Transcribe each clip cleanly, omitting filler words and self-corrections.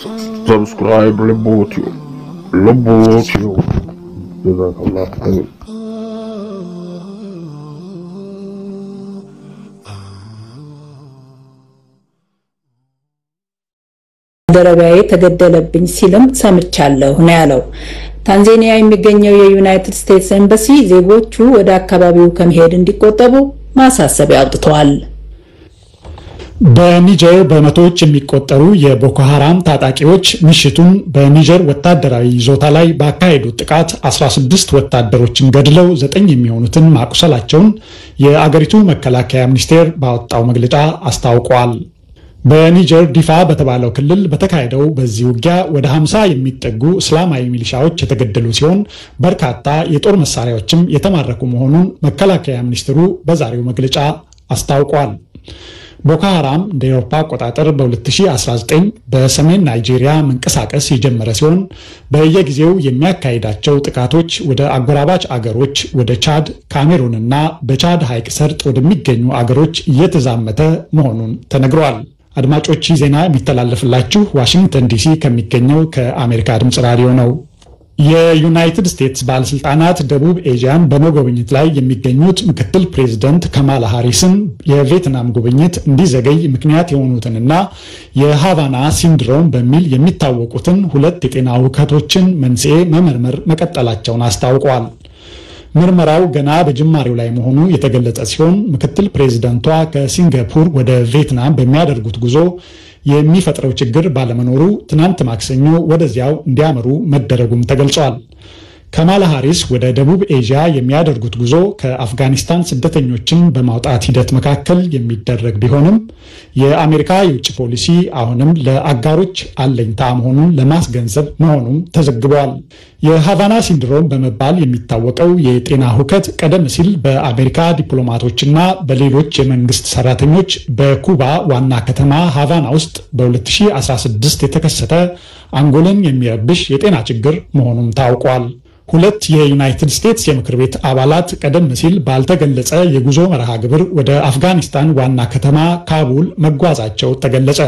subscribe Lebotio. Jazakallah khair. ደረባዬ ተገደለብኝ ሲልም ሰምቻለሁ ነው ያለው። ታንዛኒያ የሚገኘው የዩናይትድ ስቴትስ ኤምባሲ ዜጎቹ ወደ አካባቢው ከመሄድ እንዲቆጠቡ ማሳሰቢያ አውጥቷል። በኒጀር በመቶዎች የሚቆጠሩ የቦኮ ሐራም ታጣቂዎች ምሽቱን በኒጀር ወታደራዊ ይዞታ ላይ ባካሄዱት ጥቃት 16 ወታደሮችን ገድለው 9 የሚሆኑትን ማቁሰላቸውን የአገሪቱ መከላከያ ሚኒስቴር ባወጣው መግለጫ አስታውቋል። በኒጀር ዲፋ በተባለው ክልል በተካሄደው በዚህ ውጊያ ወደ 50 የሚጠጉ እስላማዊ ሚሊሻዎች የተገደሉ ሲሆን በርካታ የጦር መሳሪያዎችም የተማረኩ መሆኑን መከላከያ ሚኒስትሩ በዛሬው መግለጫ አስታውቋል። ቦኮ ሐራም እንደ አውሮፓ አቆጣጠር በ2019 በሰሜን ናይጄሪያ መንቀሳቀስ የጀመረ ሲሆን በየጊዜው የሚያካሂዳቸው ጥቃቶች ወደ አጎራባች አገሮች ወደ ቻድ፣ ካሜሩንና በቻድ ሐይቅ ሰርጥ ወደሚገኙ አገሮች እየተዛመተ መሆኑን ተነግሯል። አድማጮች ዜና የሚተላለፍላችሁ ዋሽንግተን ዲሲ ከሚገኘው ከአሜሪካ ድምጽ ራዲዮ ነው። የዩናይትድ ስቴትስ ባለስልጣናት ደቡብ ኤዥያን በመጎብኘት ላይ የሚገኙት ምክትል ፕሬዝዳንት ካማላ ሃሪስን የቪየትናም ጉብኝት እንዲዘገይ ምክንያት የሆኑትንና የሃቫና ሲንድሮም በሚል የሚታወቁትን ሁለት የጤና ሁከቶችን መንስኤ መመርመር መቀጠላቸውን አስታውቀዋል። ምርመራው ገና በጅማሬው ላይ መሆኑ የተገለጸ ሲሆን ምክትል ፕሬዝዳንቷ ከሲንጋፖር ወደ ቪየትናም በሚያደርጉት ጉዞ የሚፈጥረው ችግር ባለመኖሩ ትናንት ማክሰኞ ወደዚያው እንዲያመሩ መደረጉም ተገልጿል። ካማላ ሃሪስ ወደ ደቡብ ኤዥያ የሚያደርጉት ጉዞ ከአፍጋኒስታን ስደተኞችን በማውጣት ሂደት መካከል የሚደረግ ቢሆንም የአሜሪካ የውጭ ፖሊሲ አሁንም ለአጋሮች አለኝታ መሆኑን ለማስገንዘብ መሆኑም ተዘግቧል። የሃቫና ሲንድሮም በመባል የሚታወቀው የጤና ሁከት ቀደም ሲል በአሜሪካ ዲፕሎማቶችና በሌሎች የመንግስት ሰራተኞች በኩባ ዋና ከተማ ሃቫና ውስጥ በ2016 የተከሰተ አንጎልን የሚረብሽ የጤና ችግር መሆኑም ታውቋል። ሁለት የዩናይትድ ስቴትስ የምክር ቤት አባላት ቀደም ሲል ባልተገለጸ የጉዞ መርሃ ግብር ወደ አፍጋኒስታን ዋና ከተማ ካቡል መጓዛቸው ተገለጸ።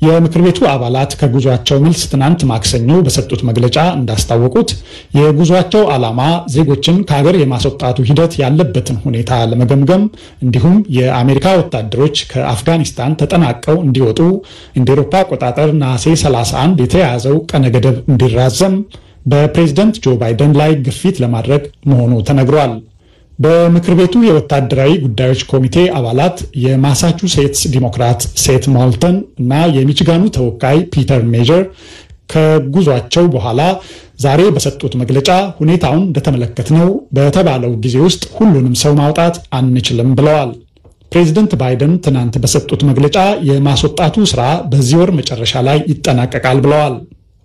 የምክር ቤቱ አባላት ከጉዟቸው መልስ ትናንት ማክሰኞ በሰጡት መግለጫ እንዳስታወቁት የጉዟቸው ዓላማ ዜጎችን ከሀገር የማስወጣቱ ሂደት ያለበትን ሁኔታ ለመገምገም እንዲሁም የአሜሪካ ወታደሮች ከአፍጋኒስታን ተጠናቀው እንዲወጡ እንደ አውሮፓ አቆጣጠር ነሐሴ 31 የተያዘው ቀነ ገደብ እንዲራዘም በፕሬዝዳንት ጆ ባይደን ላይ ግፊት ለማድረግ መሆኑ ተነግሯል። በምክር ቤቱ የወታደራዊ ጉዳዮች ኮሚቴ አባላት የማሳቹሴትስ ዲሞክራት ሴት ሞልተን እና የሚቺጋኑ ተወካይ ፒተር ሜጀር ከጉዟቸው በኋላ ዛሬ በሰጡት መግለጫ ሁኔታውን እንደተመለከትነው በተባለው ጊዜ ውስጥ ሁሉንም ሰው ማውጣት አንችልም ብለዋል። ፕሬዝዳንት ባይደን ትናንት በሰጡት መግለጫ የማስወጣቱ ስራ በዚህ ወር መጨረሻ ላይ ይጠናቀቃል ብለዋል።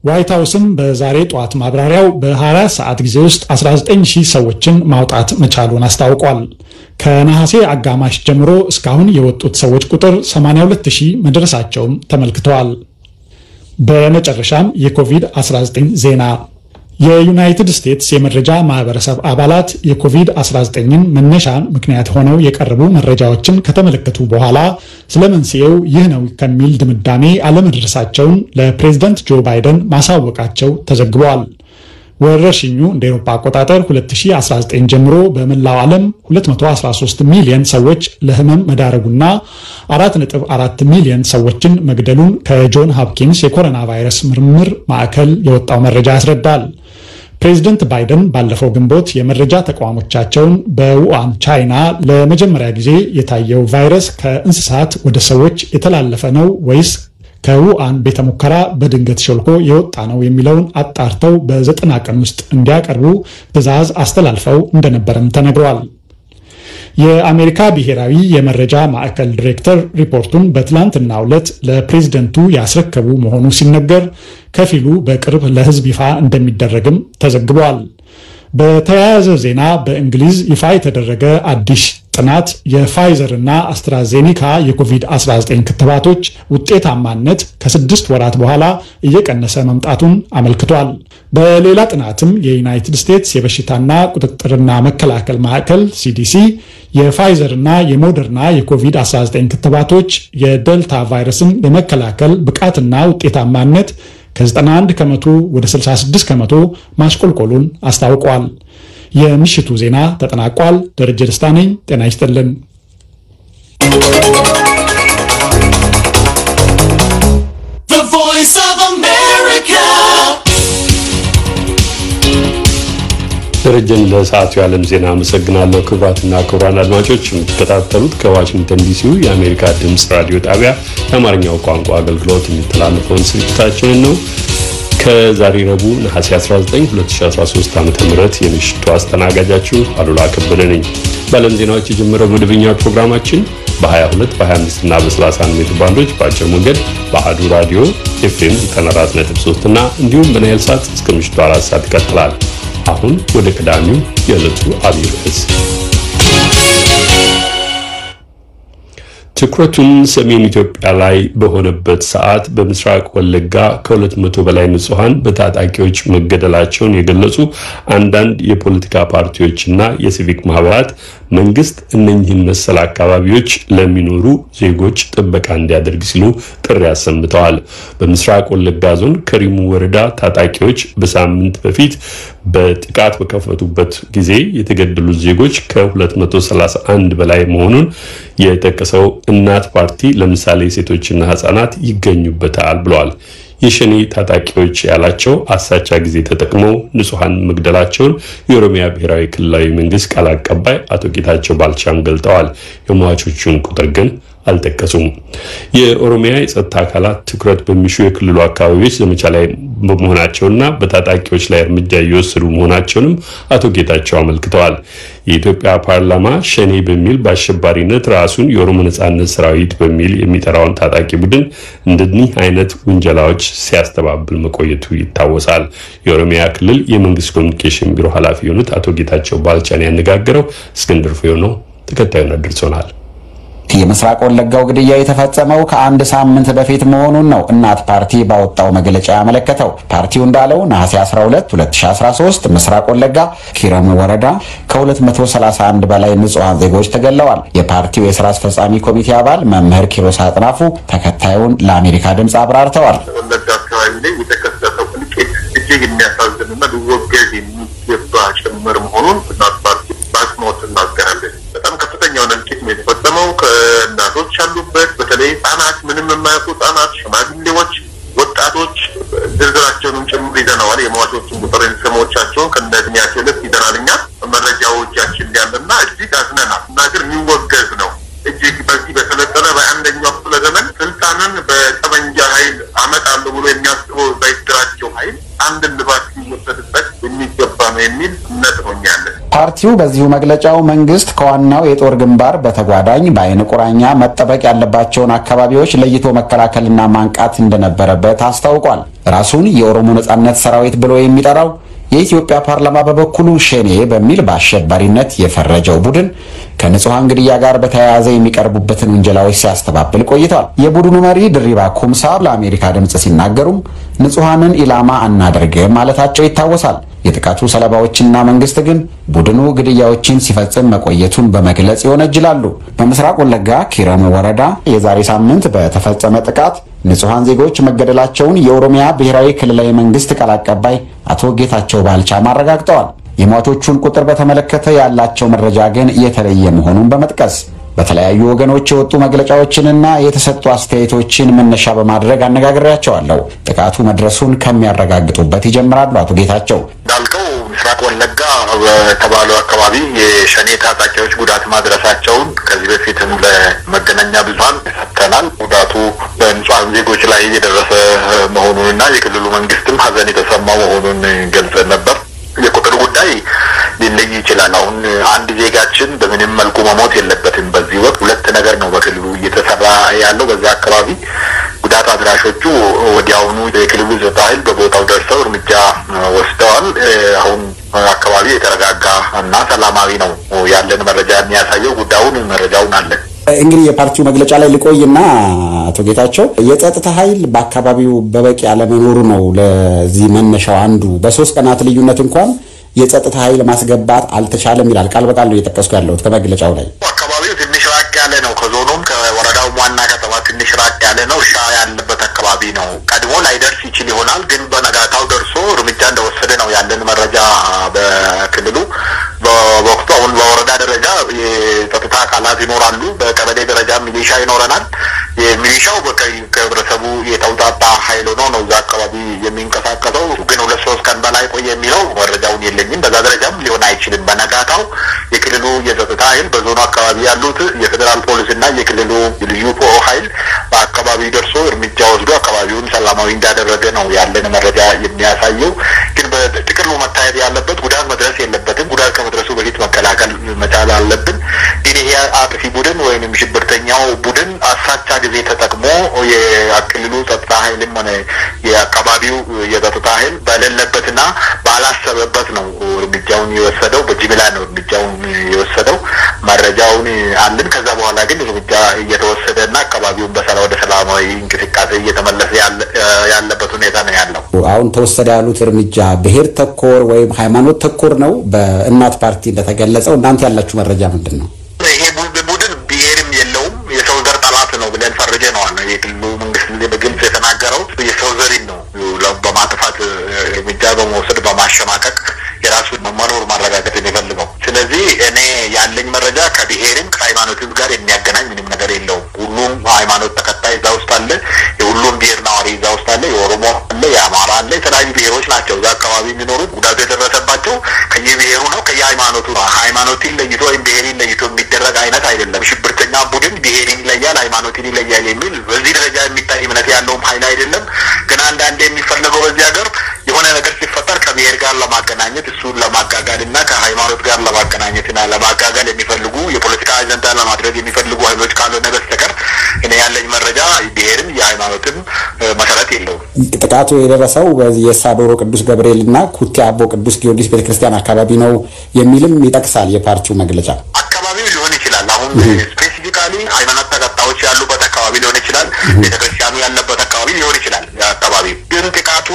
ዋይት ሃውስም በዛሬ ጠዋት ማብራሪያው በ24 ሰዓት ጊዜ ውስጥ 19000 ሰዎችን ማውጣት መቻሉን አስታውቋል። ከነሐሴ አጋማሽ ጀምሮ እስካሁን የወጡት ሰዎች ቁጥር 82000 መድረሳቸውም ተመልክተዋል። በመጨረሻም የኮቪድ-19 ዜና የዩናይትድ ስቴትስ የመረጃ ማህበረሰብ አባላት የኮቪድ-19ን መነሻ ምክንያት ሆነው የቀረቡ መረጃዎችን ከተመለከቱ በኋላ ስለመንስኤው ይህ ነው ከሚል ድምዳሜ አለመድረሳቸውን ለፕሬዝዳንት ጆ ባይደን ማሳወቃቸው ተዘግቧል። ወረርሽኙ እንደ አውሮፓ አቆጣጠር 2019 ጀምሮ በመላው ዓለም 213 ሚሊዮን ሰዎች ለህመም መዳረጉና 4.4 ሚሊዮን ሰዎችን መግደሉን ከጆን ሆፕኪንስ የኮሮና ቫይረስ ምርምር ማዕከል የወጣው መረጃ ያስረዳል። ፕሬዝዳንት ባይደን ባለፈው ግንቦት የመረጃ ተቋሞቻቸውን በውሃን ቻይና ለመጀመሪያ ጊዜ የታየው ቫይረስ ከእንስሳት ወደ ሰዎች የተላለፈ ነው ወይስ ከውሃን ቤተ ሙከራ በድንገት ሾልኮ የወጣ ነው የሚለውን አጣርተው በ90 ቀን ውስጥ እንዲያቀርቡ ትዕዛዝ አስተላልፈው እንደነበረም ተነግሯል። የአሜሪካ ብሔራዊ የመረጃ ማዕከል ዲሬክተር ሪፖርቱን በትላንትናው ዕለት ለፕሬዝዳንቱ ያስረከቡ መሆኑ ሲነገር ከፊሉ በቅርብ ለህዝብ ይፋ እንደሚደረግም ተዘግቧል። በተያያዘ ዜና በእንግሊዝ ይፋ የተደረገ አዲስ ጥናት የፋይዘር እና አስትራዜኒካ የኮቪድ-19 ክትባቶች ውጤታማነት ከ6 ወራት በኋላ እየቀነሰ መምጣቱን አመልክቷል። በሌላ ጥናትም የዩናይትድ ስቴትስ የበሽታና ቁጥጥርና መከላከል ማዕከል CDC የፋይዘር እና የሞደርና የኮቪድ-19 ክትባቶች የዴልታ ቫይረስን የመከላከል ብቃትና ውጤታማነት ከ91 ከመቶ ወደ 66 ከመቶ ማሽቆልቆሉን አስታውቋል። የምሽቱ ዜና ተጠናቋል። ደረጀ ደስታ ነኝ። ጤና ይስጥልን። The Voice of America. ደረጀን ለሰዓቱ የዓለም ዜና አመሰግናለሁ። ክቡራትና ክቡራን አድማጮች የምትከታተሉት ከዋሽንግተን ዲሲው የአሜሪካ ድምፅ ራዲዮ ጣቢያ የአማርኛው ቋንቋ አገልግሎት የሚተላለፈውን ስርጭታችንን ነው። ከዛሬ ረቡዕ ነሐሴ 19 2013 ዓ.ም የምሽቱ አስተናጋጃችሁ አሉላ ከበደ ነኝ። በዓለም ዜናዎች የጀመረው መደበኛ ፕሮግራማችን በ22 በ25 እና በ31 ሜትር ባንዶች በአጭር ሞገድ በአዱ ራዲዮ FM 94.3 እና እንዲሁም በናይል ሳት እስከ ምሽቱ 4 ሰዓት ይቀጥላል። አሁን ወደ ቀዳሚው የዕለቱ አብይ ርዕስ ትኩረቱን ሰሜን ኢትዮጵያ ላይ በሆነበት ሰዓት በምስራቅ ወለጋ ከ200 በላይ ንጹሃን በታጣቂዎች መገደላቸውን የገለጹ አንዳንድ የፖለቲካ ፓርቲዎችና የሲቪክ ማህበራት መንግስት እነኚህን መሰል አካባቢዎች ለሚኖሩ ዜጎች ጥበቃ እንዲያደርግ ሲሉ ጥሪ አሰምተዋል። በምስራቅ ወለጋ ዞን ከሪሙ ወረዳ ታጣቂዎች በሳምንት በፊት በጥቃት በከፈቱበት ጊዜ የተገደሉት ዜጎች ከ231 በላይ መሆኑን የጠቀሰው እናት ፓርቲ ለምሳሌ ሴቶችና ህፃናት ይገኙበታል ብለዋል። የሸኔ ታጣቂዎች ያላቸው አሳቻ ጊዜ ተጠቅመው ንጹሃን መግደላቸውን የኦሮሚያ ብሔራዊ ክልላዊ መንግስት ቃል አቀባይ አቶ ጌታቸው ባልቻም ገልጠዋል። የሟቾቹን ቁጥር ግን አልጠቀሱም። የኦሮሚያ የጸጥታ አካላት ትኩረት በሚሹ የክልሉ አካባቢዎች ዘመቻ ላይ በመሆናቸውና በታጣቂዎች ላይ እርምጃ እየወሰዱ መሆናቸውንም አቶ ጌታቸው አመልክተዋል። የኢትዮጵያ ፓርላማ ሸኔ በሚል በአሸባሪነት ራሱን የኦሮሞ ነጻነት ሰራዊት በሚል የሚጠራውን ታጣቂ ቡድን እንደዚህ አይነት ውንጀላዎች ሲያስተባብል መቆየቱ ይታወሳል። የኦሮሚያ ክልል የመንግስት ኮሚኒኬሽን ቢሮ ኃላፊ የሆኑት አቶ ጌታቸው ባልቻን ያነጋገረው እስክንድር ፍሬው ነው። ተከታዩን አድርሶናል። የምስራቅ ወለጋው ግድያ የተፈጸመው ከአንድ ሳምንት በፊት መሆኑን ነው እናት ፓርቲ ባወጣው መግለጫ ያመለከተው። ፓርቲው እንዳለው ነሐሴ 12 2013 ምስራቅ ወለጋ ኪረሙ ወረዳ ከ231 በላይ ንጹሃን ዜጎች ተገድለዋል። የፓርቲው የሥራ አስፈጻሚ ኮሚቴ አባል መምህር ኪሮስ አጥናፉ ተከታዩን ለአሜሪካ ድምፅ አብራርተዋል። ወለጋ አካባቢ ላይ የተከሰተው እልቂት እጅግ የሚያሳዝንና ሊወገዝ የሚገባ ጭምር መሆኑን እናት ፓርቲ በአጽንኦት እናገራለን። በጣም ከፍተኛ የሆነ እልቂት ነው የተፈጸመው። ከእናቶች ያሉበት በተለይ ህጻናት፣ ምንም የማያውቁ ህጻናት፣ ሽማግሌዎች፣ ወጣቶች ዝርዝራቸውንም ጭምር ይዘናል። የሟቾችን ቁጥር ስሞቻቸውን ከነእድሜያቸው ልክ ይዘናል። እኛ መረጃዎቻችን ያለና እጅግ አዝነናል እና ግን የሚወገዝ ነው። እጅግ በዚህ በሰለጠነ በአንደኛው ክፍለ ዘመን ስልጣንን በጠመንጃ ኃይል አመጣለሁ ብሎ የሚያስበው ባይደራጀው ኃይል አንድ ልባት ሊወሰድበት የሚገባ ነው የሚል እምነት ነው ያለን። ፓርቲው በዚሁ መግለጫው መንግስት ከዋናው የጦር ግንባር በተጓዳኝ በአይን ቁራኛ መጠበቅ ያለባቸውን አካባቢዎች ለይቶ መከላከልና ማንቃት እንደነበረበት አስታውቋል። ራሱን የኦሮሞ ነጻነት ሰራዊት ብሎ የሚጠራው የኢትዮጵያ ፓርላማ በበኩሉ ሸኔ በሚል በአሸባሪነት የፈረጀው ቡድን ከንጹሃን ግድያ ጋር በተያያዘ የሚቀርቡበትን ወንጀላዎች ሲያስተባብል ቆይቷል። የቡድኑ መሪ ድሪባ ኩምሳ ለአሜሪካ ድምጽ ሲናገሩም ንጹሃንን ኢላማ አናደርግም ማለታቸው ይታወሳል። የጥቃቱ ሰለባዎችና መንግስት ግን ቡድኑ ግድያዎችን ሲፈጽም መቆየቱን በመግለጽ ይወነጅላሉ። በምስራቅ ወለጋ ኪረሙ ወረዳ የዛሬ ሳምንት በተፈጸመ ጥቃት ንጹሃን ዜጎች መገደላቸውን የኦሮሚያ ብሔራዊ ክልላዊ መንግስት ቃል አቀባይ አቶ ጌታቸው ባልቻ አረጋግጠዋል። የሟቾቹን ቁጥር በተመለከተ ያላቸው መረጃ ግን የተለየ መሆኑን በመጥቀስ በተለያዩ ወገኖች የወጡ መግለጫዎችንና የተሰጡ አስተያየቶችን መነሻ በማድረግ አነጋግሬያቸዋለሁ። ጥቃቱ መድረሱን ከሚያረጋግጡበት ይጀምራሉ አቶ ጌታቸው። እንዳልከው ምስራቅ ወለጋ በተባለው አካባቢ የሸኔ ታጣቂዎች ጉዳት ማድረሳቸውን ከዚህ በፊትም ለመገናኛ ብዙሃን ሰጥተናል። ጉዳቱ በንጹሃን ዜጎች ላይ የደረሰ መሆኑንና የክልሉ መንግስትም ሀዘን የተሰማው መሆኑን ገልጸን ነበር። የቁጥር ጉዳይ ሊለይ ይችላል። አሁን አንድ ዜጋችን በምንም መልኩ መሞት የለበትም። በዚህ ወቅት ሁለት ነገር ነው በክልሉ እየተሰራ ያለው። በዛ አካባቢ ጉዳት አድራሾቹ ወደ ወዲያውኑ የክልሉ ጸጥታ ኃይል በቦታው ደርሰው እርምጃ ወስደዋል። አሁን አካባቢ የተረጋጋ እና ሰላማዊ ነው ያለን መረጃ የሚያሳየው። ጉዳዩን መረጃውን አለ። እንግዲህ የፓርቲው መግለጫ ላይ ልቆይና አቶ ጌታቸው የጸጥታ ኃይል በአካባቢው በበቂ ያለመኖሩ ነው ለዚህ መነሻው አንዱ። በ3 ቀናት ልዩነት እንኳን የጸጥታ ኃይል ማስገባት አልተቻለም ይላል። ቃል በቃል ነው እየጠቀስኩ ያለሁት ከመግለጫው ላይ። አካባቢው ትንሽ ራቅ ያለ ነው፣ ከዞኑም ከወረዳው ዋና ከተማ ትንሽ ራቅ ያለ ነው። እርሻ ያለበት አካባቢ ነው። ቀድሞ ላይደርስ ይችል ይሆናል፣ ግን በነጋታው ደርሶ እርምጃ እንደወሰደ ነው ያለን መረጃ በክልሉ። በወቅቱ አሁን በወረዳ ደረጃ የጸጥታ አካላት ይኖራሉ፣ በቀበሌ ደረጃ ሚሊሻ ይኖረናል። የሚሊሻው ከህብረተሰቡ የተውጣጣ ኃይል ሆኖ ነው እዛ አካባቢ የሚንቀሳቀሰው። ግን 2-3 ቀን በላይ ቆየ የሚለው መረጃውን የለኝም። በዛ ደረጃም ሊሆን አይችልም። በነጋታው የክልሉ የጸጥታ ኃይል በዞኑ አካባቢ ያሉት የፌዴራል ፖሊስና የክልሉ ልዩ ኃይል በአካባቢ ደርሶ እርምጃ ወስዶ አካባቢውን ሰላማዊ እንዳደረገ ነው ያለን መረጃ የሚያሳየው። ግን በጥቅሉ መታየት ያለበት ጉዳት መድረስ የለበትም። ጉዳት ከመድረሱ በፊት መከላከል መቻል አለብን። ግን ይሄ አጥፊ ቡድን ወይንም ሽብርተኛው ቡድን አሳቻ ጊዜ ተጠቅሞ የክልሉ ጸጥታ ኃይልም ሆነ የአካባቢው የጸጥታ ኃይል በሌለበትና ባላሰበበት ነው እርምጃውን የወሰደው። በጅምላ ነው እርምጃውን የወሰደው። መረጃውን አለን። ከዛ በኋላ ግን እርምጃ እየተወሰደና አካባቢውን ወደ ሰላማዊ እንቅስቃሴ እየተመለሰ ያለበት ሁኔታ ነው ያለው። አሁን ተወሰደ ያሉት እርምጃ ብሔር ተኮር ወይም ሃይማኖት ተኮር ነው በእናት ፓርቲ እንደተገለጸው? እናንተ ያላችሁ መረጃ ምንድን ነው? ይሄ ቡድን ብሔርም የለውም፣ የሰው ዘር ጠላት ነው ብለን ፈርጀነዋል። የክልሉ መንግስት በግልጽ የተናገረው የሰው ዘሪን ነው በማጥፋት እርምጃ በመውሰድ በማሸማቀቅ የራሱን መኖር ማረጋገጥ የሚፈልገው። ስለዚህ እኔ ያለኝ መረጃ ከብሔርም ከሃይማኖትም ጋር የሚያገናኝ ምንም ነገር የለውም። ሁሉም ሃይማኖት ተከታይ እዛ ውስጥ አለ። የሁሉም ብሔር ነዋሪ እዛ ውስጥ አለ። የኦሮሞ አለ፣ የአማራ አለ። የተለያዩ ብሔሮች ናቸው እዛ አካባቢ የሚኖሩት። ጉዳቱ የደረሰባቸው ከየብሔሩ ነው፣ ከየሃይማኖቱ ነው። ሃይማኖትን ለይቶ ወይም ብሔርን ለይቶ የሚደረግ አይነት አይደለም። ሽብርተኛ ቡድን ብሔርን ይለያል፣ ሃይማኖትን ይለያል የሚል በዚህ ደረጃ የሚታይ እምነት ያለውም ኃይል አይደለም። ግን አንዳንዴ የሚፈለገው በዚህ ሀገር የሆነ ነገር ሲፈጠር ከብሔር ጋር ለማገናኘት እሱን ለማጋጋል እና ከሃይማኖት ጋር ለማገናኘትና ለማጋጋል የሚፈልጉ የፖለቲካ አጀንዳ ለማድረግ የሚፈልጉ ኃይሎች ካልሆነ በስተቀር እኔ ያለኝ መረጃ ብሔርም የሃይማኖትም መሰረት የለውም። ጥቃቱ የደረሰው የሳዶሮ ቅዱስ ገብርኤል እና ኩቴ አቦ ቅዱስ ጊዮርጊስ ቤተክርስቲያን አካባቢ ነው የሚልም ይጠቅሳል የፓርቲው መግለጫ። አካባቢው ሊሆን ይችላል። አሁን ስፔሲፊካሊ ሃይማኖት ተከታዮች ያሉበት አካባቢ ሊሆን ይችላል። ቤተክርስቲያኑ ያለበት አካባቢ ሊሆን ይችላል። አካባቢ ግን ጥቃቱ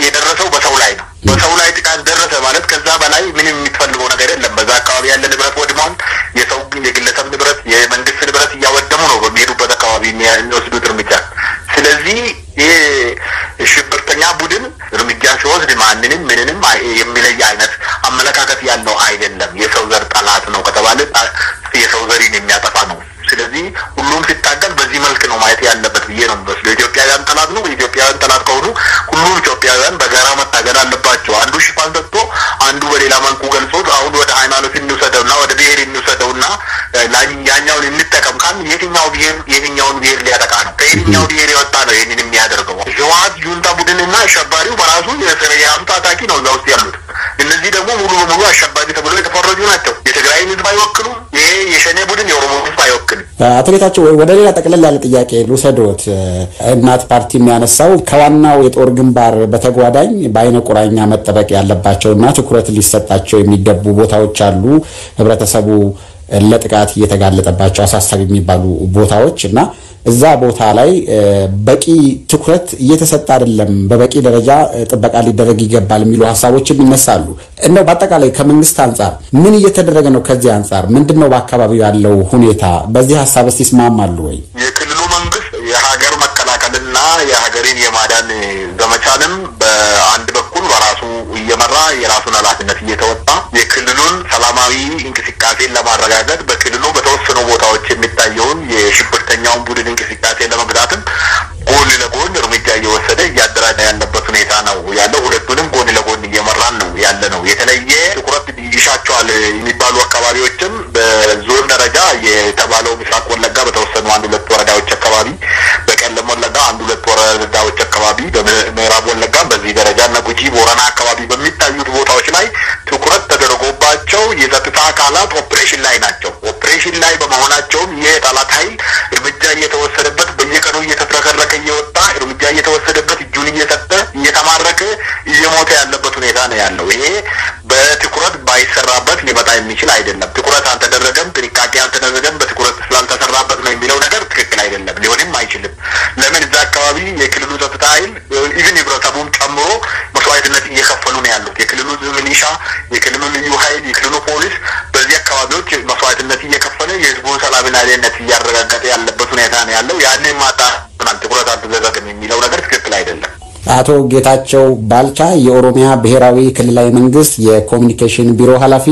የደረሰው በሰው ላይ ነው። በሰው ላይ ጥቃት ደረሰ ማለት ከዛ በላይ ምንም የሚፈልገው ነገር የለም። በዛ አካባቢ ያለ ንብረት ወድሟል። የሰው የግለሰብ ንብረት፣ የመንግስት ንብረት እያወደሙ ነው በሚሄዱበት አካባቢ የሚወስዱት እርምጃ። ስለዚህ ይሄ ሽብርተኛ ቡድን እርምጃ ሲወስድ ማንንም ምንንም የሚለይ አይነት አመለካከት ያለው አይደለም። የሰው ዘር ጠላት ነው ከተባለ የሰው ዘሪን የሚያጠፋ ነው። ስለዚህ ሁሉም ሲታገል በዚህ መልክ ነው ማየት ያለበት ብዬ ነው የምወስደው። ኢትዮጵያውያን ጠላት ነው። ኢትዮጵያውያን ጠላት ከሆኑ ሁሉም ኢትዮጵያውያን በጋራ መታገል አለባቸው። አንዱ ሽፋን ሰጥቶ አንዱ በሌላ መልኩ ገልጾ አሁን ወደ ሃይማኖት እንውሰደውና ወደ ብሔር እንውሰደውና ያኛውን እንጠቀም ካል የትኛው ብሔር የትኛውን ብሔር ሊያጠቃ ነው? ከየትኛው ብሔር የወጣ ነው ይህንን የሚያደርገው? ህወሓት ጁንታ ቡድንና አሸባሪው በራሱ የራሱ ታጣቂ ነው እዛ ውስጥ ያሉት። እነዚህ ደግሞ ሙሉ በሙሉ አሸባሪ ተብሎ የተፈረጁ ናቸው። የትግራይን ህዝብ አይወክሉም። ይሄ የሸኔ ቡድን የኦሮሞ ህዝብ አይወክልም። አቶ ጌታቸው ወደ ሌላ ጠቅለል ያለ ጥያቄ ልውሰዶት። እናት ፓርቲ የሚያነሳው ከዋናው የጦር ግንባር በተጓዳኝ በአይነ ቁራኛ መጠበቅ ያለባቸውና ትኩረት ሊሰጣቸው የሚገቡ ቦታዎች አሉ። ህብረተሰቡ ለጥቃት እየተጋለጠባቸው አሳሳቢ የሚባሉ ቦታዎች እና እዛ ቦታ ላይ በቂ ትኩረት እየተሰጠ አይደለም፣ በበቂ ደረጃ ጥበቃ ሊደረግ ይገባል የሚሉ ሀሳቦችም ይነሳሉ። እንደው በአጠቃላይ ከመንግስት አንጻር ምን እየተደረገ ነው? ከዚህ አንጻር ምንድነው በአካባቢው ያለው ሁኔታ? በዚህ ሀሳብስ ይስማማሉ ወይ? የክልሉ መንግስት የሀገር መከላከልና የሀገርን የማዳን ዘመቻንም በአንድ በኩል በራሱ እየመራ የራሱን ኃላፊነት እየተወጣ የክልሉን ሰላማዊ እንቅስቃሴን ለማረጋገጥ በክልሉ በተወሰኑ ቦታዎች የሚታየውን የሽብርተኛውን ቡድን እንቅስቃሴ ለመግታትም ጎን ለጎን እርምጃ እየወሰደ እያደራጀ ያለበት ሁኔታ ነው ያለው። ሁለቱንም ጎን ለጎን እየመራን ነው ያለ ነው። የተለየ ትኩረት ይሻቸዋል የሚባሉ አካባቢዎችም በዞን ደረጃ የተባለው ምስራቅ ወለጋ በተወሰኑ 1-2 ወረዳዎች አካባቢ፣ በቄለም ወለጋ 1-2 ወረዳዎች አካባቢ፣ በምዕራብ ወለጋ በዚህ ደረጃ እና ጉጂ ቦረና አካባቢ በሚታዩት ቦታዎች ላይ ትኩረት ተደርጎባቸው የጸጥታ አካላት ኦፕሬሽን ላይ ናቸው። ኦፕሬሽን ላይ በመሆናቸውም የጠላት ኃይል እርምጃ እጁን እየሰጠ እየተማረከ እየሞተ ያለበት ሁኔታ ነው ያለው። ይሄ በትኩረት ባይሰራበት ሊመጣ የሚችል አይደለም። ትኩረት አልተደረገም፣ ጥንቃቄ አልተደረገም፣ በትኩረት ስላልተሰራበት ነው የሚለው ነገር ትክክል አይደለም፣ ሊሆንም አይችልም። ለምን እዛ አካባቢ የክልሉ ጸጥታ ኃይል ኢቭን ህብረተሰቡን ጨምሮ መስዋዕትነት እየከፈሉ ነው ያሉት። የክልሉ ሚሊሻ፣ የክልሉ ልዩ ኃይል፣ የክልሉ ፖሊስ በዚህ አካባቢዎች መስዋዕትነት እየከፈለ የህዝቡን ሰላምና ደህንነት እያረጋገጠ ያለበት ሁኔታ ነው ያለው። ያንን ማጣራት ትኩረት አልተደረገም የሚለው ነገር ትክክል አይደለም። አቶ ጌታቸው ባልቻ የኦሮሚያ ብሔራዊ ክልላዊ መንግስት የኮሚኒኬሽን ቢሮ ኃላፊ፣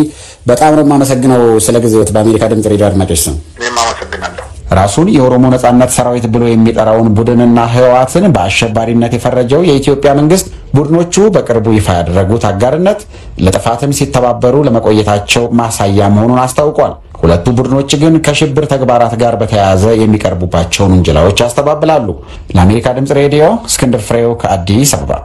በጣም ነው የማመሰግነው ስለ ጊዜዎት በአሜሪካ ድምጽ ሬዲዮ አድማጮች ስም። እኔም አመሰግናለሁ። ራሱን የኦሮሞ ነጻነት ሰራዊት ብሎ የሚጠራውን ቡድንና ህወሓትን በአሸባሪነት የፈረጀው የኢትዮጵያ መንግስት ቡድኖቹ በቅርቡ ይፋ ያደረጉት አጋርነት ለጥፋትም ሲተባበሩ ለመቆየታቸው ማሳያ መሆኑን አስታውቋል። ሁለቱ ቡድኖች ግን ከሽብር ተግባራት ጋር በተያያዘ የሚቀርቡባቸውን ውንጀላዎች ያስተባብላሉ። ለአሜሪካ ድምጽ ሬዲዮ እስክንድር ፍሬው ከአዲስ አበባ።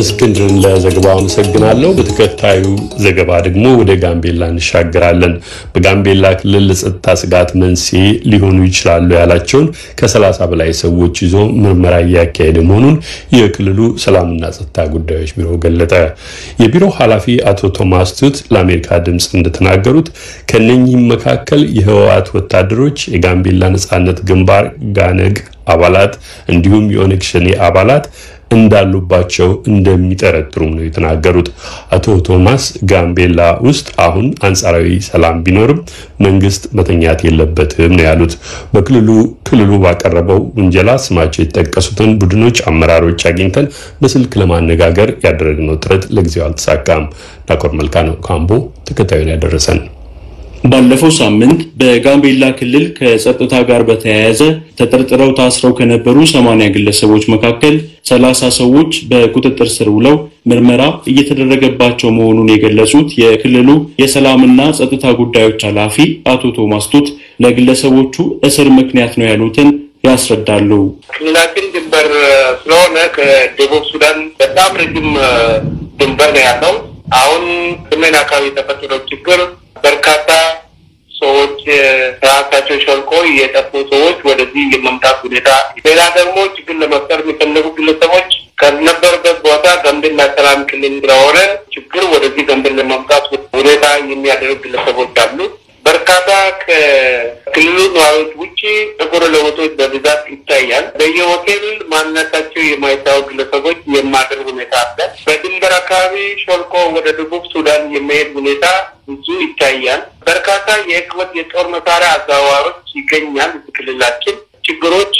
እስክንድርን ለዘገባው አመሰግናለሁ። በተከታዩ ዘገባ ደግሞ ወደ ጋምቤላ እንሻገራለን። በጋምቤላ ክልል ለጸጥታ ስጋት መንስኤ ሊሆኑ ይችላሉ ያላቸውን ከ30 በላይ ሰዎች ይዞ ምርመራ እያካሄደ መሆኑን የክልሉ ሰላምና ጸጥታ ጉዳዮች ቢሮ ገለጠ። የቢሮው ኃላፊ አቶ ቶማስ ቱት ለአሜሪካ ድምጽ እንደተናገሩት ከነኚህም መካከል የህወሓት ወታደሮች፣ የጋምቤላ ነጻነት ግንባር ጋነግ አባላት እንዲሁም የኦነግ ሸኔ አባላት እንዳሉባቸው እንደሚጠረጥሩም ነው የተናገሩት። አቶ ቶማስ ጋምቤላ ውስጥ አሁን አንጻራዊ ሰላም ቢኖርም መንግስት መተኛት የለበትም ነው ያሉት። በክልሉ ባቀረበው ውንጀላ ስማቸው የተጠቀሱትን ቡድኖች አመራሮች አግኝተን በስልክ ለማነጋገር ያደረግነው ጥረት ለጊዜው አልተሳካም። ናኮር መልካ ነው ካምቦ ተከታዩን ያደረሰን። ባለፈው ሳምንት በጋምቤላ ክልል ከጸጥታ ጋር በተያያዘ ተጠርጥረው ታስረው ከነበሩ 80 ግለሰቦች መካከል 30 ሰዎች በቁጥጥር ስር ውለው ምርመራ እየተደረገባቸው መሆኑን የገለጹት የክልሉ የሰላምና ጸጥታ ጉዳዮች ኃላፊ አቶ ቶማስ ቱት ለግለሰቦቹ እስር ምክንያት ነው ያሉትን ያስረዳሉ። ክልላችን ድንበር ስለሆነ ከደቡብ ሱዳን በጣም ረጅም ድንበር ነው ያለው። አሁን ሰሜን አካባቢ የተፈጠረው ችግር በርካታ ሰዎች ራሳቸው ሸልቆ የጠፉ ሰዎች ወደዚህ የመምጣት ሁኔታ፣ ሌላ ደግሞ ችግር ለመፍጠር የሚፈልጉ ግለሰቦች ከነበሩበት ቦታ ጋምቤላ ሰላም ክልል ስለሆነ ችግር ወደዚህ ጋምቤላ ለመምጣት ሁኔታ የሚያደርጉ ግለሰቦች አሉ። በርካታ ከክልሉ ነዋሪዎች ውጪ ጥቁር ለውጦች በብዛት ይታያል። በየሆቴል ማንነታቸው የማይታወቅ ግለሰቦች የማደር ሁኔታ አለ። በድንበር አካባቢ ሾልኮ ወደ ደቡብ ሱዳን የሚሄድ ሁኔታ ብዙ ይታያል። በርካታ የህገወጥ የጦር መሳሪያ አዘዋዋሪዎች ይገኛል። ክልላችን ችግሮች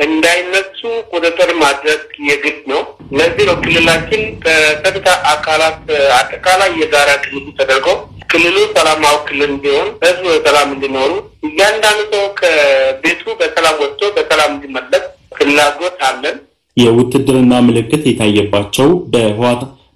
እንዳይነሱ ቁጥጥር ማድረግ የግድ ነው። ለዚህ ነው ክልላችን ከጸጥታ አካላት አጠቃላይ የጋራ ክንዱ ተደርጎ ክልሉ ሰላማዊ ክልል እንዲሆን ህዝቡ በሰላም እንዲኖሩ እያንዳንዱ ሰው ከቤቱ በሰላም ወጥቶ በሰላም እንዲመለስ ፍላጎት አለን። የውትድርና ምልክት የታየባቸው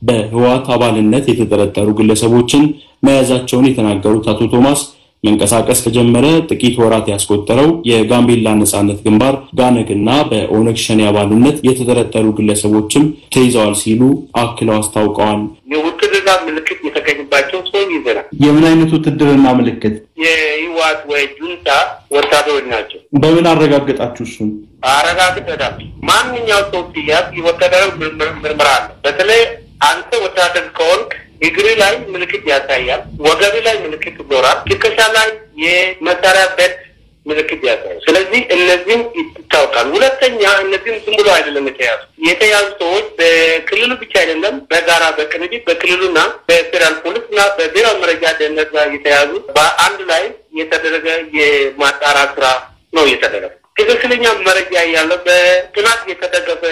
በህወሓት አባልነት የተጠረጠሩ ግለሰቦችን መያዛቸውን የተናገሩት አቶ ቶማስ መንቀሳቀስ ከጀመረ ጥቂት ወራት ያስቆጠረው የጋምቤላ ነጻነት ግንባር ጋነግና በኦነግ ሸኔ አባልነት የተጠረጠሩ ግለሰቦችም ተይዘዋል ሲሉ አክለው አስታውቀዋል። የውትድርና ምልክት የተገኘባቸው ሰው ይዘናል። የምን አይነት ውትድርና ምልክት? የህወሓት ወይ ጁንታ ወታደሮች ናቸው። በምን አረጋግጣችሁ? እሱን አረጋግጠናል። ማንኛውም ሰው ሲያዝ የወታደራዊ ምርመራ አለ። በተለይ አንተ ወታደር ከሆንክ እግሪ ላይ ምልክት ያሳያል፣ ወገብ ላይ ምልክት ይኖራል፣ ትከሻ ላይ የመሳሪያ በት ምልክት ያሳያል። ስለዚህ እነዚህም ይታወቃል። ሁለተኛ እነዚህም ዝም ብሎ አይደለም የተያዙ ሰዎች በክልሉ ብቻ አይደለም፣ በጋራ በቅንጅት በክልሉና በፌደራል ፖሊስና በብሔራዊ መረጃ ደህንነት ጋር የተያዙ በአንድ ላይ የተደረገ የማጣራት ስራ ነው የተደረገ። ትክክለኛ መረጃ ያለው በጥናት የተደገፈ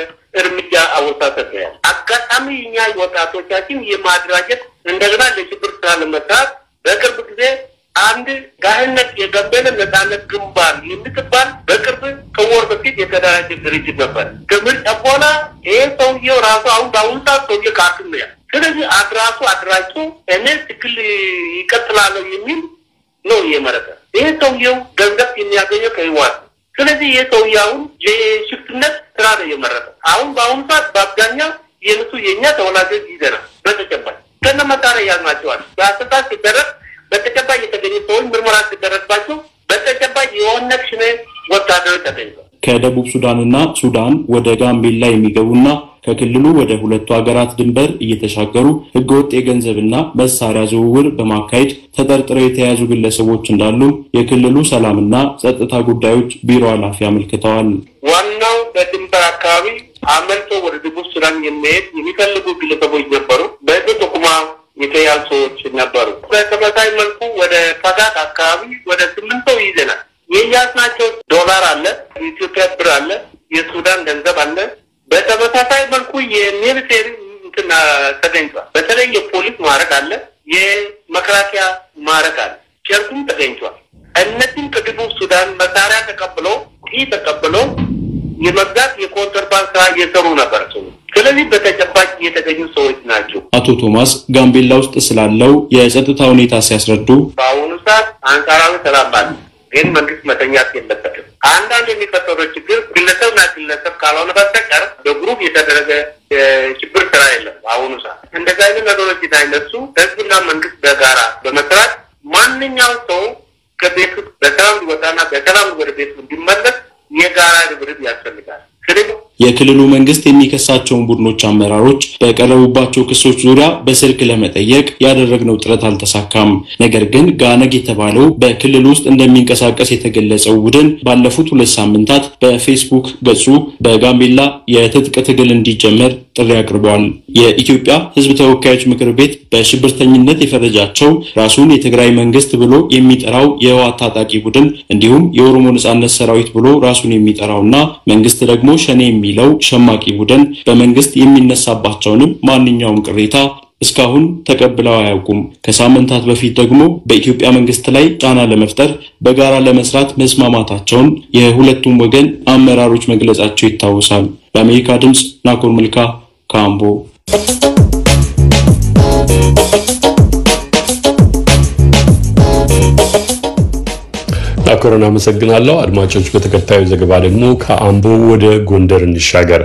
እርምጃ አወሳሰድ ነው። አጋጣሚ እኛ ወጣቶቻችን የማድራጀት እንደገና ለችግር ስራ ለመስራት በቅርብ ጊዜ አንድ ጋህነት የጋምቤላ ነጻነት ግንባር የምትባል በቅርብ ከወር በፊት የተደራጀ ድርጅት ነበር። ከምርጫ በኋላ ይሄ ሰውዬው ራሱ አሁን በአሁኑ ሰዓት ሰውዬው ካርቱም ነው ያለው። ስለዚህ አድራጁ እኔ ትክክል ይቀጥላል የሚል ነው የመረጠ። ይሄ ሰውዬው ገንዘብ የሚያገኘው ከህወሓት። ስለዚህ ይሄ ሰውዬው የሽፍትነት ስራ ነው የመረጠው። አሁን በአሁኑ ሰዓት በአብዛኛው የነሱ የኛ ተወላጆች ይዘናል። በተጨባጭ ከነመጣሪያ ያልናቸዋል። በአሰጣጥ ሲደረግ በተጨባጭ የተገኘ ሰዎች ምርመራ ሲደረግባቸው ተገኝቷል። ከደቡብ ሱዳንና ሱዳን ወደ ጋምቤላ የሚገቡና ከክልሉ ወደ ሁለቱ ሀገራት ድንበር እየተሻገሩ ህገወጥ የገንዘብና መሳሪያ ዝውውር በማካሄድ ተጠርጥረው የተያዙ ግለሰቦች እንዳሉ የክልሉ ሰላምና ጸጥታ ጉዳዮች ቢሮ ኃላፊ አመልክተዋል። ዋናው በድንበር አካባቢ አመልጦ ወደ ደቡብ ሱዳን የሚፈልጉ ግለሰቦች ነበሩ። በዚህ ጥቁማ የተያዙ ሰዎች ነበሩ። በተመሳሳይ መልኩ ወደ ፈጋት አካባቢ ወደ 8 ሰው ይዘናል። የያዝናቸው ዶላር አለ፣ የኢትዮጵያ ብር አለ፣ የሱዳን ገንዘብ አለ። በተመሳሳይ መልኩ የሚሊቴሪ ተገኝቷል። በተለይ የፖሊስ ማዕረግ አለ፣ የመከላከያ ማዕረግ አለ፣ ጨርቁም ተገኝቷል። እነዚህም ከደቡብ ሱዳን መሳሪያ ተቀብለው የመግዛት የኮንትሮባንድ ስራ እየሰሩ ነበር። ስለዚህ በተጨባጭ የተገኙ ሰዎች ናቸው። አቶ ቶማስ ጋምቤላ ውስጥ ስላለው የጸጥታ ሁኔታ ሲያስረዱ በአሁኑ ሰዓት አንጻራዊ ሰላም አለ፣ ግን መንግስት መተኛት የለበትም። አንዳንድ የሚፈጠረው ችግር ግለሰብና ግለሰብ ካልሆነ በስተቀር በግሩፕ የተደረገ ችግር ስራ የለም። በአሁኑ ሰዓት እንደዚህ አይነት ነገሮች ሲነሱ ህዝብና መንግስት በጋራ በመስራት ማንኛውም ሰው ከቤቱ በሰላም ሊወጣና በሰላም ወደ ቤቱ እንዲመለስ የጋራ ርብርብ ያስፈልጋል። የክልሉ መንግስት የሚከሳቸውን ቡድኖች አመራሮች በቀረቡባቸው ክሶች ዙሪያ በስልክ ለመጠየቅ ያደረግነው ጥረት አልተሳካም። ነገር ግን ጋነግ የተባለው በክልሉ ውስጥ እንደሚንቀሳቀስ የተገለጸው ቡድን ባለፉት 2 ሳምንታት በፌስቡክ ገጹ በጋምቤላ የትጥቅ ትግል እንዲጀመር ጥሪ አቅርቧል። የኢትዮጵያ ሕዝብ ተወካዮች ምክር ቤት በሽብርተኝነት የፈረጃቸው ራሱን የትግራይ መንግስት ብሎ የሚጠራው የህወሓት ታጣቂ ቡድን እንዲሁም የኦሮሞ ነጻነት ሰራዊት ብሎ ራሱን የሚጠራውና መንግስት ደግሞ ሸኔ የሚለው ሸማቂ ቡድን በመንግስት የሚነሳባቸውንም ማንኛውም ቅሬታ እስካሁን ተቀብለው አያውቁም። ከሳምንታት በፊት ደግሞ በኢትዮጵያ መንግስት ላይ ጫና ለመፍጠር በጋራ ለመስራት መስማማታቸውን የሁለቱም ወገን አመራሮች መግለጻቸው ይታወሳል። ለአሜሪካ ድምጽ ናኮር መልካ ካምቦ። ናኮርን አመሰግናለሁ። አድማጮች በተከታዩ ዘገባ ደግሞ ከአምቦ ወደ ጎንደር እንሻገር።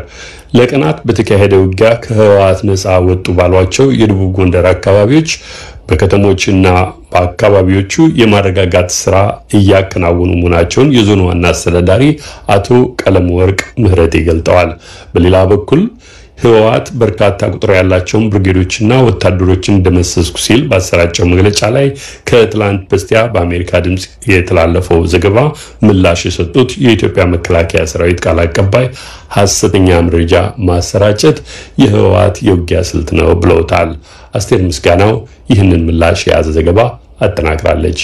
ለቀናት በተካሄደ ውጊያ ከህወሓት ነፃ ወጡ ባሏቸው የደቡብ ጎንደር አካባቢዎች በከተሞችና በአካባቢዎቹ የማረጋጋት ስራ እያከናወኑ መሆናቸውን የዞኑ ዋና አስተዳዳሪ አቶ ቀለም ወርቅ ምህረቴ ገልጠዋል። በሌላ በኩል ህወሓት በርካታ ቁጥር ያላቸውን ብርጌዶችና ወታደሮችን ደመሰስኩ ሲል ባሰራጨው መግለጫ ላይ ከትላንት በስቲያ በአሜሪካ ድምጽ የተላለፈው ዘገባ ምላሽ የሰጡት የኢትዮጵያ መከላከያ ሰራዊት ቃል አቀባይ ሐሰተኛ መረጃ ማሰራጨት የህወሓት የውጊያ ስልት ነው ብለውታል። አስቴር ምስጋናው ይህንን ምላሽ የያዘ ዘገባ አጠናቅራለች።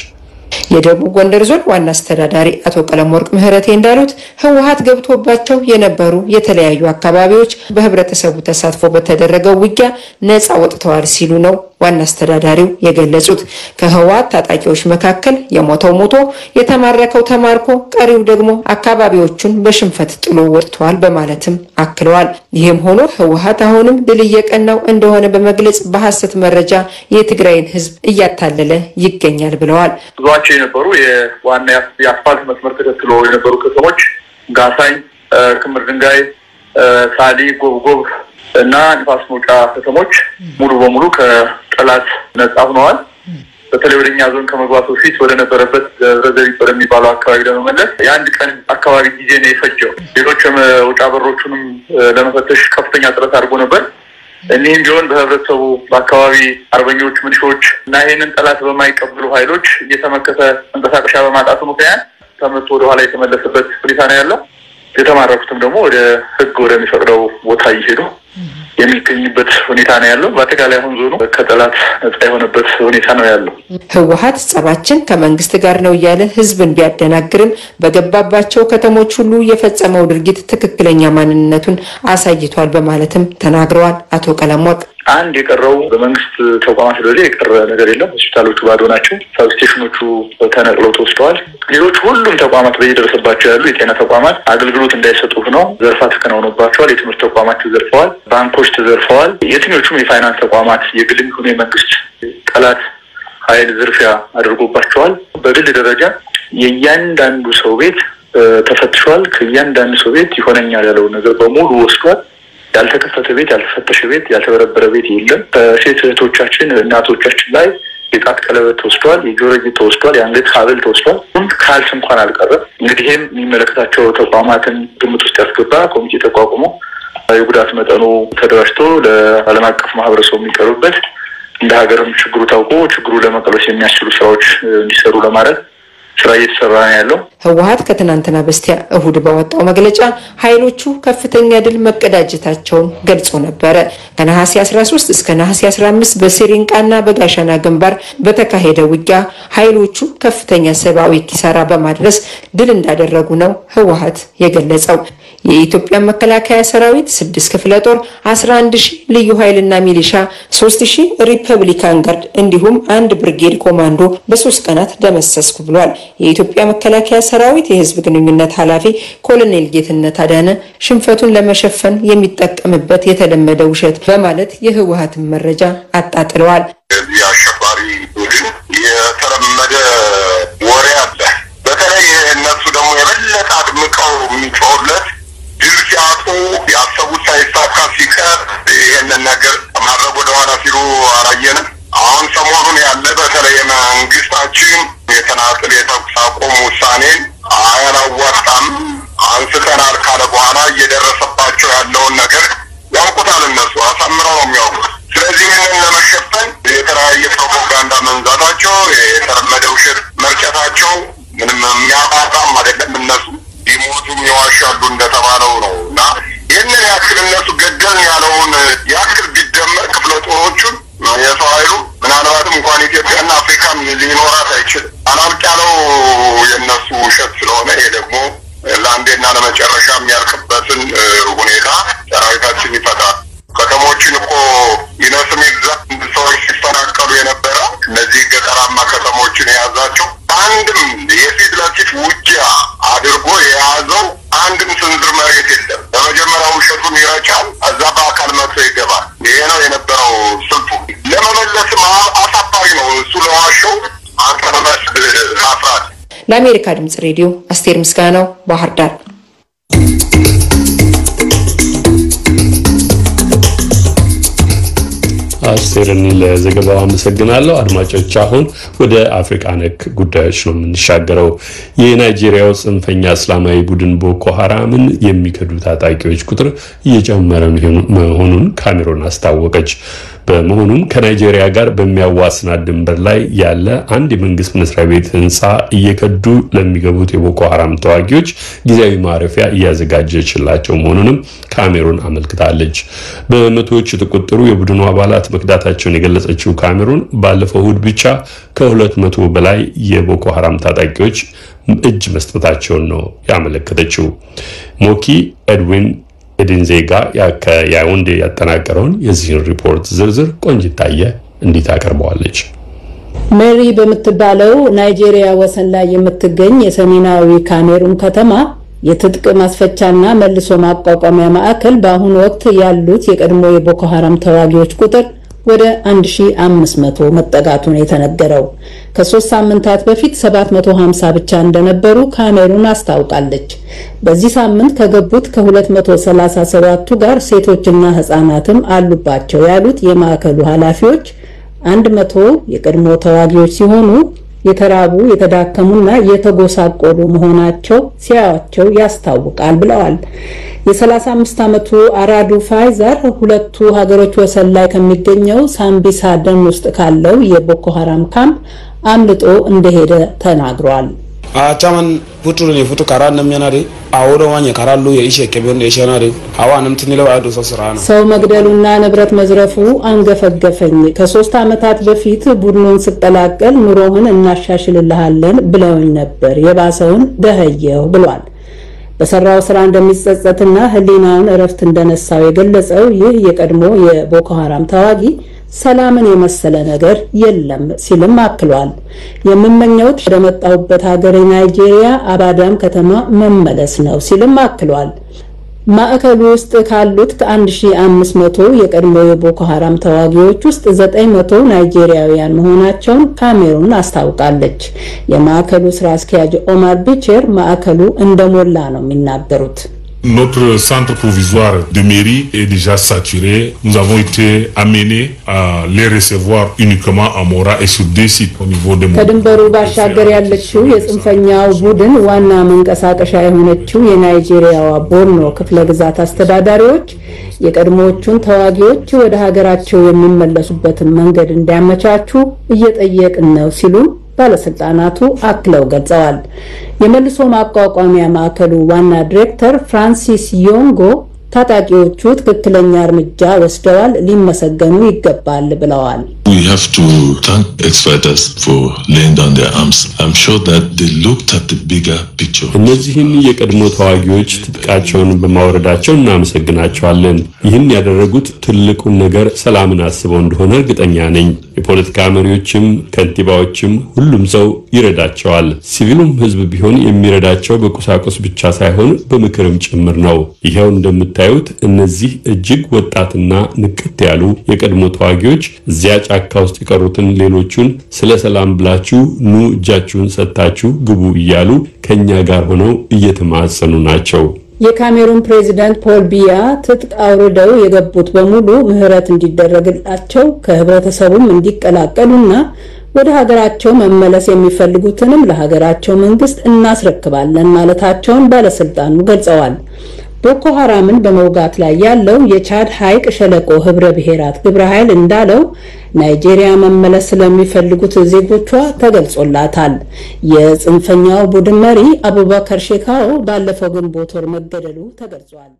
የደቡብ ጎንደር ዞን ዋና አስተዳዳሪ አቶ ቀለም ወርቅ ምህረቴ እንዳሉት ህወሓት ገብቶባቸው የነበሩ የተለያዩ አካባቢዎች በህብረተሰቡ ተሳትፎ በተደረገው ውጊያ ነፃ ወጥተዋል ሲሉ ነው ዋና አስተዳዳሪው የገለጹት። ከህወሓት ታጣቂዎች መካከል የሞተው ሞቶ የተማረከው ተማርኮ ቀሪው ደግሞ አካባቢዎቹን በሽንፈት ጥሎ ወጥቷል በማለትም አክለዋል። ይህም ሆኖ ህወሓት አሁንም ድል እየቀናው እንደሆነ በመግለጽ በሐሰት መረጃ የትግራይን ህዝብ እያታለለ ይገኛል ብለዋል። ዟቸው የነበሩ የዋና የአስፋልት መስመር ተከትሎ የነበሩ ከተሞች ጋሳኝ፣ ክምር ድንጋይ፣ ሳሊ፣ ጎብጎብ እና ንፋስ መውጫ ከተሞች ሙሉ በሙሉ ከጠላት ነፃ ሆነዋል። በተለይ ወደኛ ዞን ከመግባቱ በፊት ወደ ነበረበት ረዘሪት ወደሚባለው አካባቢ ለመመለስ የአንድ ቀን አካባቢ ጊዜ ነው የፈጀው። ሌሎች መውጫ በሮቹንም ለመፈተሽ ከፍተኛ ጥረት አድርጎ ነበር። እኒህም ቢሆን በህብረተሰቡ በአካባቢ አርበኞች፣ ምንሾች እና ይህንን ጠላት በማይቀበሉ ኃይሎች እየተመከተ መንቀሳቀሻ በማጣቱ ምክንያት ተመቶ ወደ ኋላ የተመለሰበት ሁኔታ ነው ያለው። የተማረኩትም ደግሞ ወደ ህግ ወደሚፈቅደው ቦታ እየሄዱ የሚገኝበት ሁኔታ ነው ያለው። በአጠቃላይ አሁን ዞኑ ከጠላት ነፃ የሆነበት ሁኔታ ነው ያለው። ህወሓት ጸባችን ከመንግስት ጋር ነው እያለ ህዝብን ቢያደናግርም በገባባቸው ከተሞች ሁሉ የፈጸመው ድርጊት ትክክለኛ ማንነቱን አሳይቷል በማለትም ተናግረዋል። አቶ ቀለም ወርቅ አንድ የቀረው በመንግስት ተቋማት ደረጃ የቀረ ነገር የለም። ሆስፒታሎቹ ባዶ ናቸው። ሰብስቴሽኖቹ ተነቅለው ተወስደዋል። ሌሎች ሁሉም ተቋማት በየደረሰባቸው ያሉ የጤና ተቋማት አገልግሎት እንዳይሰጡ ሆነው ዘርፋ ተከናውኖባቸዋል። የትምህርት ተቋማት ተዘርፈዋል። ባንኮች ተዘርፈዋል። የትኞቹም የፋይናንስ ተቋማት የግልም ሆነ የመንግስት ጠላት ኃይል ዝርፊያ አድርጎባቸዋል። በግል ደረጃ የእያንዳንዱ ሰው ቤት ተፈትሿል። ከእያንዳንዱ ሰው ቤት ይሆነኛል ያለው ነገር በሙሉ ወስዷል። ያልተከፈተ ቤት፣ ያልተፈተሸ ቤት፣ ያልተበረበረ ቤት የለም። በሴት እህቶቻችን እናቶቻችን ላይ የጣት ቀለበት ተወስዷል፣ የጆሮ ጌጥ ተወስዷል፣ የአንገት ሐብል ተወስዷል። ካልስ እንኳን አልቀረም። እንግዲህ ይህም የሚመለከታቸው ተቋማትን ግምት ውስጥ ያስገባ ኮሚቴ ተቋቁሞ የጉዳት መጠኑ ተደራጅቶ ለዓለም አቀፍ ማህበረሰቡ የሚቀርብበት እንደ ሀገርም ችግሩ ታውቆ ችግሩ ለመቀልበስ የሚያስችሉ ስራዎች እንዲሰሩ ለማድረግ ስራ እየተሰራ ነው ያለው። ህወሓት ከትናንትና በስቲያ እሁድ ባወጣው መግለጫ ኃይሎቹ ከፍተኛ ድል መቀዳጀታቸውን ገልጾ ነበር። ከነሐሴ 13 እስከ ነሐሴ 15 በሲሪንቃና በጋሻና ግንባር በተካሄደ ውጊያ ኃይሎቹ ከፍተኛ ሰብአዊ ኪሳራ በማድረስ ድል እንዳደረጉ ነው ህወሓት የገለጸው። የኢትዮጵያ መከላከያ ሰራዊት 6 ክፍለ ጦር 11000 ልዩ ኃይልና ሚሊሻ 3000 ሪፐብሊካን ጋርድ እንዲሁም 1 ብርጌድ ኮማንዶ በ3 ቀናት ደመሰስኩ ብሏል። የኢትዮጵያ መከላከያ ሰራዊት የህዝብ ግንኙነት ኃላፊ ኮሎኔል ጌትነት አዳነ ሽንፈቱን ለመሸፈን የሚጠቀምበት የተለመደ ውሸት በማለት የህወሓትን መረጃ አጣጥለዋል። የአሸባሪ ቡድን የተለመደ ወሬ አለ። በተለይ እነሱ ደግሞ የበለጠ አድምቀው የሚጮሁለት ድል ሲያጡ ያሰቡት ሳይሳካ ሲቀር ይህንን ነገር ማድረግ ወደኋላ ሲሉ አላየንም። አሁን ሰሞኑን ያለ በተለይ መንግስታችን የተናጥል የተኩስ አቁም ውሳኔን አያላዋጣም አንስተናል ካለ በኋላ እየደረሰባቸው ያለውን ነገር ያውቁታል። እነሱ አሳምረው ነው የሚያውቁት። ስለዚህ ይህንን ለመሸፈን የተለያየ ፕሮፓጋንዳ መንዛታቸው፣ የተለመደ ውሸት መርጨታቸው ምንም የሚያባጣም አይደለም። እነሱ ቢሞቱም ይዋሻሉ እንደተባለው ነው እና ይህንን ያክል እነሱ ገደል ያለውን ያክል ቢደመር ክፍለ ጦሮቹን የሰው ኃይሉ ምናልባትም እንኳን ኢትዮጵያና አፍሪካም ሊኖራት አይችልም። አላልቅ ያለው የእነሱ ውሸት ስለሆነ ይሄ ደግሞ ለአንዴና ለመጨረሻ የሚያልቅበትን ሁኔታ ሰራዊታችን ይፈታል። ከተሞችን እኮ ይነስም ይብዛ ሰዎች ሲፈናቀሉ የነበረ እነዚህ ገጠራማ ከተሞችን የያዛቸው አንድም የፊት ለፊት ውጊያ አድርጎ የያዘው አንድም ስንዝር መሬት የለም። በመጀመሪያ ውሸቱን ይረጫል፣ እዛ በአካል መጥቶ ይገባል። ይሄ ነው የነበረው ስልቱ። ለመመለስም አሳፋሪ ነው እሱ ለዋሸው አንተ መመስ አፍራት። ለአሜሪካ ድምጽ ሬዲዮ አስቴር ምስጋናው ባህር ዳር። አስቴርን ለዘገባው አመሰግናለሁ። አድማጮች አሁን ወደ አፍሪካ ነክ ጉዳዮች ነው የምንሻገረው። የናይጄሪያው ጽንፈኛ እስላማዊ ቡድን ቦኮ ሐራምን የሚከዱ ታጣቂዎች ቁጥር እየጨመረ መሆኑን ካሜሩን አስታወቀች። በመሆኑም ከናይጄሪያ ጋር በሚያዋስናት ድንበር ላይ ያለ አንድ የመንግስት መስሪያ ቤት ህንፃ እየከዱ ለሚገቡት የቦኮ ሐራም ተዋጊዎች ጊዜያዊ ማረፊያ እያዘጋጀችላቸው መሆኑንም ካሜሩን አመልክታለች። በመቶዎች የተቆጠሩ የቡድኑ አባላት መክዳታቸውን የገለጸችው ካሜሩን ባለፈው እሁድ ብቻ ከ200 በላይ የቦኮ ሐራም ታጣቂዎች እጅ መስጠታቸውን ነው ያመለከተችው። ሞኪ ኤድዊን ኤድንዜጋ ያውንዴ ያጠናቀረውን የዚህን ሪፖርት ዝርዝር ቆንጅታየ እንዲት አቀርበዋለች። ሜሪ በምትባለው ናይጄሪያ ወሰን ላይ የምትገኝ የሰሜናዊ ካሜሩን ከተማ የትጥቅ ማስፈቻና መልሶ ማቋቋሚያ ማዕከል በአሁኑ ወቅት ያሉት የቀድሞ የቦኮ ሐራም ተዋጊዎች ቁጥር ወደ 1500 መጠጋቱን የተነገረው። ከ3 ሳምንታት በፊት 750 ብቻ እንደነበሩ ካሜሩን አስታውቃለች። በዚህ ሳምንት ከገቡት ከ237ቱ ጋር ሴቶችና ህፃናትም አሉባቸው ያሉት የማዕከሉ ኃላፊዎች 100 የቀድሞ ተዋጊዎች ሲሆኑ የተራቡ የተዳከሙና የተጎሳቆሉ መሆናቸው ሲያዩአቸው ያስታውቃል ብለዋል። የ35 ዓመቱ አራዱ ፋይዘር ሁለቱ ሀገሮች ወሰን ላይ ከሚገኘው ሳምቢሳ ደን ውስጥ ካለው የቦኮ ሐራም ካምፕ አምልጦ እንደሄደ ተናግሯል። አቻማን ፉቱሩኒ ፉቱ ካራን ነሚያናሪ አውዶ ዋኛ ካራሉ የኢሸከበን የሸናሪ አዋንም ትንለው አይዶ ሰስራና ሰው መግደሉና ንብረት መዝረፉ አንገፈገፈኝ። ከ3 ዓመታት በፊት ቡድኑን ስቀላቀል ኑሮህን እናሻሽልልሃለን ብለውኝ ነበር። የባሰውን ደህየው ብሏል። በሰራው ስራ እንደሚጸጸትና ህሊናውን እረፍት እንደነሳው የገለጸው ይህ የቀድሞ የቦኮ ሐራም ተዋጊ ሰላምን የመሰለ ነገር የለም ሲልም አክሏል። የምመኘው ወደ መጣሁበት ሀገር ናይጄሪያ አባዳም ከተማ መመለስ ነው ሲልም አክሏል። ማዕከሉ ውስጥ ካሉት ከ1500 የቀድሞ የቦኮ ሐራም ተዋጊዎች ውስጥ 900 ናይጄሪያውያን መሆናቸውን ካሜሩን አስታውቃለች። የማዕከሉ ስራ አስኪያጅ ኦማር ቢቸር ማዕከሉ እንደሞላ ነው የሚናገሩት። Notre centre provisoire de mairie est déjà saturé. Nous avons été amenés à les recevoir uniquement à Mora et sur 2 sites au niveau de Mora. ከድንበሩ ባሻገር ያለችው የጽንፈኛው ቡድን ዋና መንቀሳቀሻ የሆነችው የናይጄሪያዋ ቦርኖ ክፍለ ግዛት አስተዳዳሪዎች የቀድሞዎቹን ተዋጊዎች ወደ ሀገራቸው የሚመለሱበትን መንገድ እንዲያመቻቹ እየጠየቅን ነው ሲሉ ባለስልጣናቱ አክለው ገልጸዋል። የመልሶ ማቋቋሚያ ማዕከሉ ዋና ዲሬክተር ፍራንሲስ ዮንጎ ታጣቂዎቹ ትክክለኛ እርምጃ ወስደዋል፣ ሊመሰገኑ ይገባል ብለዋል። We have to thank ex-fighters for laying down their arms. I'm sure that they looked at the bigger picture. እነዚህን የቀድሞ ተዋጊዎች ትጥቃቸውን በማውረዳቸው እናመሰግናቸዋለን። ይህን ያደረጉት ትልቁን ነገር ሰላምን አስበው እንደሆነ እርግጠኛ ነኝ። የፖለቲካ መሪዎችም ከንቲባዎችም ሁሉም ሰው ይረዳቸዋል። ሲቪሉም ህዝብ ቢሆን የሚረዳቸው በቁሳቁስ ብቻ ሳይሆን በምክርም ጭምር ነው። ይሄው እንደምታዩት እነዚህ እጅግ ወጣትና ንቅት ያሉ የቀድሞ ተዋጊዎች እዚያ ጫካ ውስጥ የቀሩትን ሌሎቹን ስለ ሰላም ብላችሁ ኑ እጃችሁን ሰጣችሁ ግቡ እያሉ ከኛ ጋር ሆነው እየተማጸኑ ናቸው። የካሜሩን ፕሬዝዳንት ፖል ቢያ ትጥቅ አውርደው የገቡት በሙሉ ምህረት እንዲደረግላቸው ከህብረተሰቡም እንዲቀላቀሉና ወደ ሀገራቸው መመለስ የሚፈልጉትንም ለሀገራቸው መንግስት እናስረክባለን ማለታቸውን ባለስልጣኑ ገልጸዋል። ቦኮ ሐራምን በመውጋት ላይ ያለው የቻድ ሐይቅ ሸለቆ ህብረ ብሔራት ግብረ ኃይል እንዳለው ናይጄሪያ መመለስ ስለሚፈልጉት ዜጎቿ ተገልጾላታል። የጽንፈኛው ቡድን መሪ አቡበከር ሼካው ባለፈው ግንቦት ወር መገደሉ ተገልጿል።